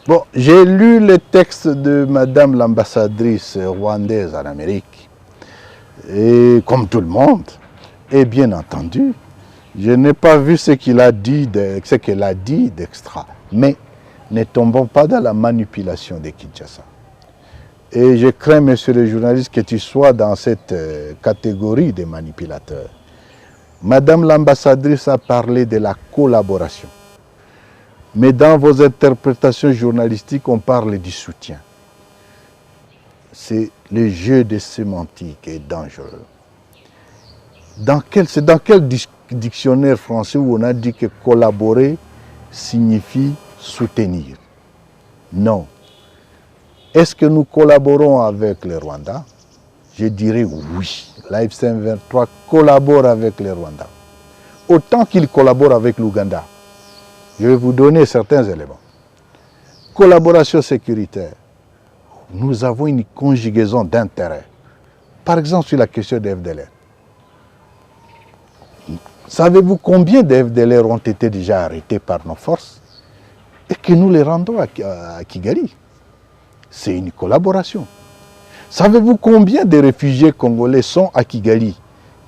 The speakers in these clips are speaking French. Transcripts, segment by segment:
Bon, j'ai lu le texte de Madame l'ambassadrice rwandaise en Amérique, et comme tout le monde, et bien entendu, je n'ai pas vu ce qu'elle a dit d'extra. Mais ne tombons pas dans la manipulation de Kinshasa. Et je crains, monsieur le journaliste, que tu sois dans cette catégorie des manipulateurs. Madame l'ambassadrice a parlé de la collaboration. Mais dans vos interprétations journalistiques, on parle du soutien. C'est le jeu de sémantique est dangereux. C'est dans quel dictionnaire français où on a dit que collaborer signifie soutenir? Non. Est-ce que nous collaborons avec le Rwanda? Je dirais oui. L'AFC 23 collabore avec le Rwanda. Autant qu'il collabore avec l'Ouganda. Je vais vous donner certains éléments. Collaboration sécuritaire. Nous avons une conjugaison d'intérêts. Par exemple, sur la question des FDLR. Savez-vous combien de FDLR ont été déjà arrêtés par nos forces et que nous les rendons à Kigali? C'est une collaboration. Savez-vous combien de réfugiés congolais sont à Kigali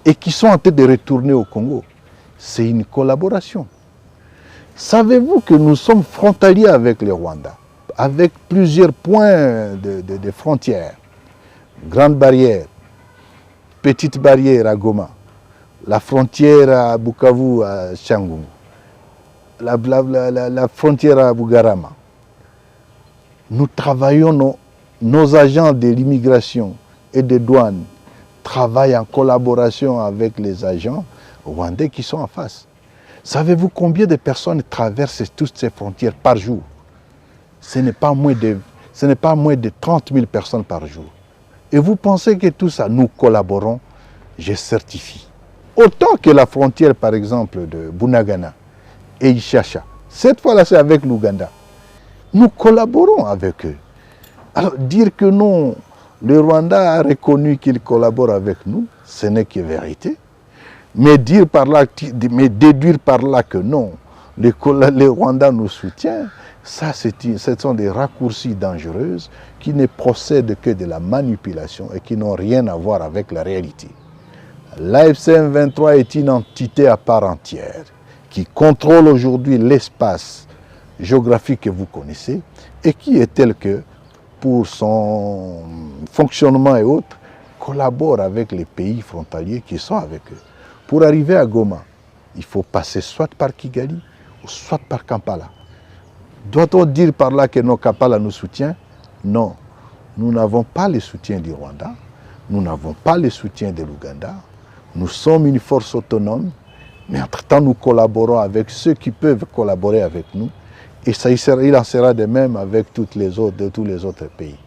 et qui sont en train de retourner au Congo? C'est une collaboration. Savez-vous que nous sommes frontaliers avec le Rwanda, avec plusieurs points de frontières? Grande barrière, petite barrière à Goma, la frontière à Bukavu, à Changungu, la frontière à Bugarama. Nous travaillons, nos agents de l'immigration et des douanes travaillent en collaboration avec les agents rwandais qui sont en face. Savez-vous combien de personnes traversent toutes ces frontières par jour? Ce n'est pas moins de 30 000 personnes par jour. Et vous pensez que tout ça, nous collaborons? Je certifie. Autant que la frontière, par exemple, de Bunagana et Ishasha. Cette fois-là, c'est avec l'Ouganda. Nous collaborons avec eux. Alors, dire que non, le Rwanda a reconnu qu'il collabore avec nous, ce n'est que vérité. Mais déduire par là que non, le Rwanda nous soutient, ça, ce sont des raccourcis dangereux qui ne procèdent que de la manipulation et qui n'ont rien à voir avec la réalité. L'AFC 23 est une entité à part entière qui contrôle aujourd'hui l'espace géographique que vous connaissez et qui est tel que, pour son fonctionnement et autres, collabore avec les pays frontaliers qui sont avec eux. Pour arriver à Goma, il faut passer soit par Kigali ou soit par Kampala. Doit-on dire par là que nos Kampala nous soutient? Non. Nous n'avons pas le soutien du Rwanda, nous n'avons pas le soutien de l'Ouganda. Nous sommes une force autonome, mais entre-temps nous collaborons avec ceux qui peuvent collaborer avec nous. Et il en sera de même avec tous les autres pays.